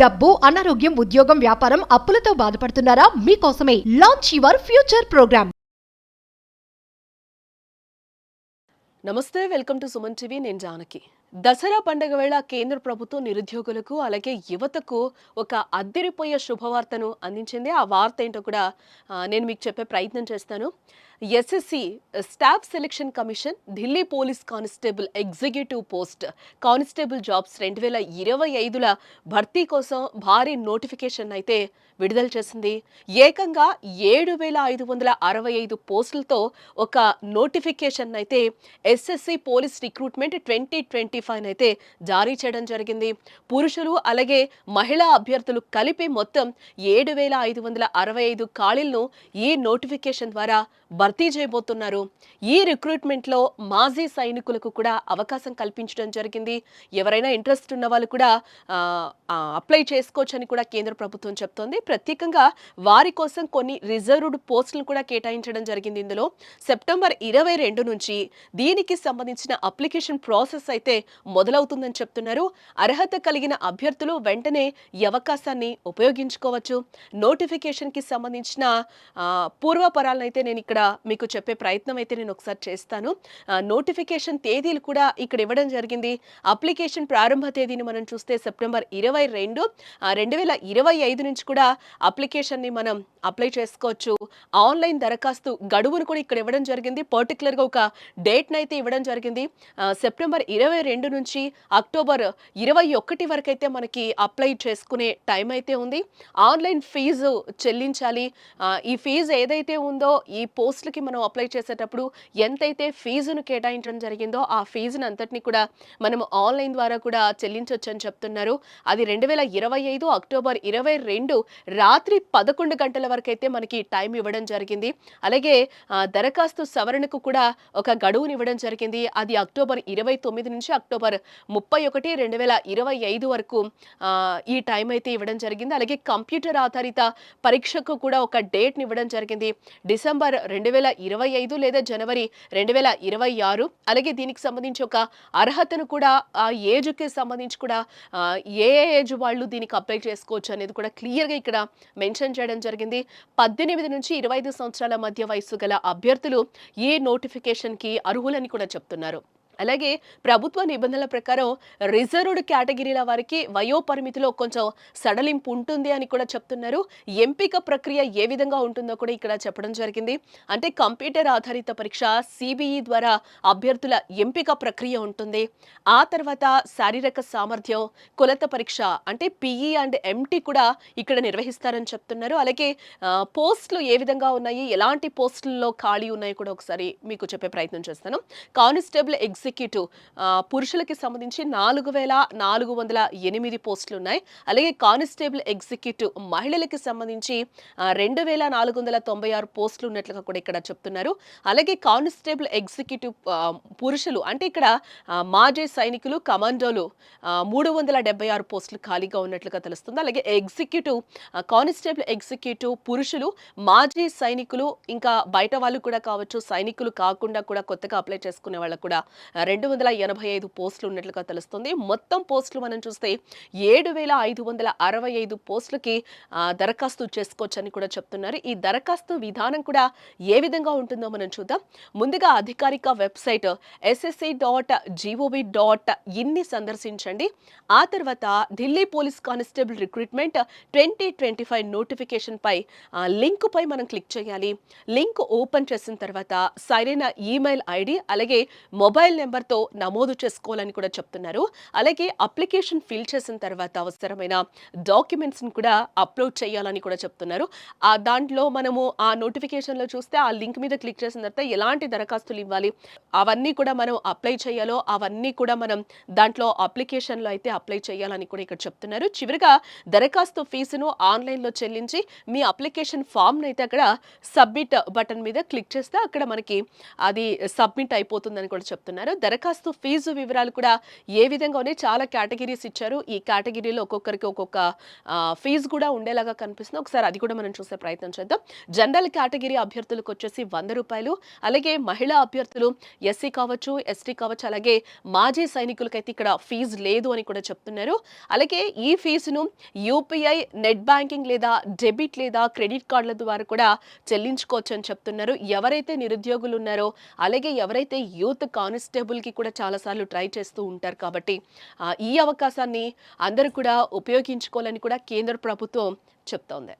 డబ్బు, అనారోగ్యం, ఉద్యోగం, వ్యాపారం, అప్పులతో బాధపడుతున్నారా? మీకోసమే లాంచ్ యువర్ ఫ్యూచర్ ప్రోగ్రామ్. నమస్తే, వెల్కమ్ టు సుమన్ టీవీ. నేను జానకి. దసరా పండుగ వేళ కేంద్ర ప్రభుత్వం నిరుద్యోగులకు అలాగే యువతకు ఒక అద్దరిపోయే శుభవార్తను అందించింది. ఆ వార్త ఏంటో కూడా నేను మీకు చెప్పే ప్రయత్నం చేస్తాను. SSC staff selection commission Delhi police constable executive post constable jobs 2025ల భర్తీ కోసం భారీ నోటిఫికేషన్ అయితే విడుదల చేసింది. ఏకంగా 7,565 పోస్టులతో ఒక నోటిఫికేషన్ అయితే ఎస్ఎస్సి పోలీస్ రిక్రూట్మెంట్ 2025 అయితే జారీ చేయడం జరిగింది. పురుషులు అలాగే మహిళా అభ్యర్థులు కలిపి మొత్తం 7,565 ఖాళీలను ఈ నోటిఫికేషన్ ద్వారా భర్తీ చేయబోతున్నారు. ఈ రిక్రూట్మెంట్లో మాజీ సైనికులకు కూడా అవకాశం కల్పించడం జరిగింది. ఎవరైనా ఇంట్రెస్ట్ ఉన్న వాళ్ళు కూడా అప్లై చేసుకోవచ్చని కూడా కేంద్ర ప్రభుత్వం చెప్తోంది. ప్రత్యేకంగా వారి కోసం కొన్ని రిజర్వ్డ్ పోస్టులను కూడా కేటాయించడం జరిగింది. ఇందులో సెప్టెంబర్ 22 నుంచి దీనికి సంబంధించిన అప్లికేషన్ ప్రాసెస్ అయితే మొదలవుతుందని చెప్తున్నారు. అర్హత కలిగిన అభ్యర్థులు వెంటనే ఈ అవకాశాన్ని ఉపయోగించుకోవచ్చు. నోటిఫికేషన్కి సంబంధించిన పూర్వపరాలను అయితే నేను ఇక్కడ మీకు చెప్పే ప్రయత్నం అయితే నేను ఒకసారి చేస్తాను. నోటిఫికేషన్ తేదీలు కూడా ఇక్కడ ఇవ్వడం జరిగింది. అప్లికేషన్ ప్రారంభ తేదీని మనం చూస్తే సెప్టెంబర్ 22, 2025 నుంచి కూడా అప్లికేషన్ని మనం అప్లై చేసుకోవచ్చు. ఆన్లైన్ దరఖాస్తు గడువును కూడా ఇక్కడ ఇవ్వడం జరిగింది. పర్టికులర్గా ఒక డేట్ని అయితే ఇవ్వడం జరిగింది. సెప్టెంబర్ 22 నుంచి అక్టోబర్ 21 వరకు అయితే మనకి అప్లై చేసుకునే టైం అయితే ఉంది. ఆన్లైన్ ఫీజు చెల్లించాలి. ఈ ఫీజు ఏదైతే ఉందో ఈ పోస్టులకి మనం అప్లై చేసేటప్పుడు ఎంతైతే ఫీజును కేటాయించడం జరిగిందో ఆ ఫీజును అంతటిని కూడా మనం ఆన్లైన్ ద్వారా కూడా చెల్లించవచ్చు అని చెప్తున్నారు. అది 2025 అక్టోబర్ 22 రాత్రి 11 గంటల వరకు అయితే మనకి టైం ఇవ్వడం జరిగింది. అలాగే దరఖాస్తు సవరణకు కూడా ఒక గడువుని ఇవ్వడం జరిగింది. అది అక్టోబర్ 29 నుంచి అక్టోబర్ 31, 2025 వరకు ఈ టైం అయితే ఇవ్వడం జరిగింది. అలాగే కంప్యూటర్ ఆధారిత పరీక్షకు కూడా ఒక డేట్ని ఇవ్వడం జరిగింది. డిసెంబర్ 2025 లేదా జనవరి 2026. అలాగే దీనికి సంబంధించి ఒక అర్హతను కూడా ఆ ఏజ్కి సంబంధించి కూడా ఏ ఏజ్ వాళ్ళు దీనికి అప్లై చేసుకోవచ్చు అనేది కూడా క్లియర్గా ఇక్కడ మెన్షన్ చేయడం జరిగింది. 18 నుంచి 25 సంవత్సరాల మధ్య వయసు గల అభ్యర్థులు ఈ నోటిఫికేషన్కి అర్హులని కూడా చెప్తున్నారు. అలాగే ప్రభుత్వ నిబంధనల ప్రకారం రిజర్వ్డ్ కేటగిరీల వారికి వయోపరిమితిలో కొంచెం సడలింపు ఉంటుంది అని కూడా చెప్తున్నారు. ఎంపిక ప్రక్రియ ఏ విధంగా ఉంటుందో కూడా ఇక్కడ చెప్పడం జరిగింది. అంటే కంప్యూటర్ ఆధారిత పరీక్ష సిబిఈ ద్వారా అభ్యర్థుల ఎంపిక ప్రక్రియ ఉంటుంది. ఆ తర్వాత శారీరక సామర్థ్యం కొలత పరీక్ష అంటే పిఈ అండ్ ఎంటీ కూడా ఇక్కడ నిర్వహిస్తారని చెప్తున్నారు. అలాగే పోస్టులు ఏ విధంగా ఉన్నాయి, ఎలాంటి పోస్టుల్లో ఖాళీ ఉన్నాయో కూడా ఒకసారి మీకు చెప్పే ప్రయత్నం చేస్తాను. కానిస్టేబుల్ ఎగ్జిక్యూటివ్ పురుషులకి సంబంధించి 4,408 పోస్టులు ఉన్నాయి. అలాగే కానిస్టేబుల్ ఎగ్జిక్యూటివ్ మహిళలకి సంబంధించి 2,496 పోస్టులు ఉన్నట్లుగా కూడా ఇక్కడ చెప్తున్నారు. అలాగే కానిస్టేబుల్ ఎగ్జిక్యూటివ్ పురుషులు అంటే ఇక్కడ మాజీ సైనికులు, కమాండోలు 376 పోస్టులు ఖాళీగా ఉన్నట్లుగా తెలుస్తుంది. అలాగే ఎగ్జిక్యూటివ్ కానిస్టేబుల్ ఎగ్జిక్యూటివ్ పురుషులు, మాజీ సైనికులు, ఇంకా బయట వాళ్ళు కూడా కావచ్చు, సైనికులు కాకుండా కూడా కొత్తగా అప్లై చేసుకునే వాళ్ళకు కూడా 285 పోస్టులు ఉన్నట్లుగా తెలుస్తుంది. మొత్తం పోస్టులు మనం చూస్తే 7,565 పోస్టులకి దరఖాస్తు చేసుకోవచ్చని కూడా చెప్తున్నారు. ఈ దరఖాస్తు విధానం కూడా ఏ విధంగా ఉంటుందో మనం చూద్దాం. ముందుగా అధికారిక వెబ్సైట్ ssc.gov.in సందర్శించండి. ఆ తర్వాత Delhi police constable recruitment 2025 notification పై లింక్ పై మనం క్లిక్ చేయాలి. లింక్ ఓపెన్ చేసిన తర్వాత సరైన ఈమెయిల్ ఐడి అలాగే మొబైల్ నెంబర్తో నమోదు చేసుకోవాలని కూడా చెప్తున్నారు. అలాగే అప్లికేషన్ ఫిల్ చేసిన తర్వాత అవసరమైన డాక్యుమెంట్స్ని కూడా అప్లోడ్ చేయాలని కూడా చెప్తున్నారు. దాంట్లో మనము ఆ నోటిఫికేషన్లో చూస్తే ఆ లింక్ మీద క్లిక్ చేసిన తర్వాత ఎలాంటి దరఖాస్తులు ఇవ్వాలి అవన్నీ కూడా మనం అప్లై చేయాలో అవన్నీ కూడా మనం దాంట్లో అప్లికేషన్లో అయితే అప్లై చేయాలని కూడా ఇక్కడ చెప్తున్నారు. చివరిగా దరఖాస్తు ఫీజును ఆన్లైన్లో చెల్లించి మీ అప్లికేషన్ ఫామ్ను అయితే అక్కడ సబ్మిట్ బటన్ మీద క్లిక్ చేస్తే అక్కడ మనకి అది సబ్మిట్ అయిపోతుందని కూడా చెప్తున్నారు. దరఖాస్తు ఫీజు వివరాలు కూడా ఏ విధంగా ఉన్నాయి, చాలా కేటగిరీస్ ఇచ్చారు. ఈ కేటగిరీలో ఒక్కొక్కరికి ఒక్కొక్క ఫీజు కూడా ఉండేలాగా కనిపిస్తుంది. ఒకసారి అది కూడా మనం చూసే ప్రయత్నం చేద్దాం. జనరల్ కేటగిరీ అభ్యర్థులకు వచ్చేసి ₹100, అలాగే మహిళా అభ్యర్థులు ఎస్సీ కావచ్చు, ఎస్టీ కావచ్చు, అలాగే మాజీ సైనికులకైతే ఇక్కడ ఫీజు లేదు అని కూడా చెప్తున్నారు. అలాగే ఈ ఫీజును యూపీఐ, నెట్ బ్యాంకింగ్ లేదా డెబిట్ లేదా క్రెడిట్ కార్డుల ద్వారా కూడా చెల్లించుకోవచ్చు అని చెప్తున్నారు. ఎవరైతే నిరుద్యోగులు ఉన్నారో, అలాగే ఎవరైతే యూత్ కానిస్టేబుల్కి కూడా చాలాసార్లు ట్రై చేస్తూ ఉంటారు కాబట్టి ఈ అవకాశాన్ని అందరూ కూడా ఉపయోగించుకోవాలని కూడా కేంద్ర ప్రభుత్వం చెప్తోంది.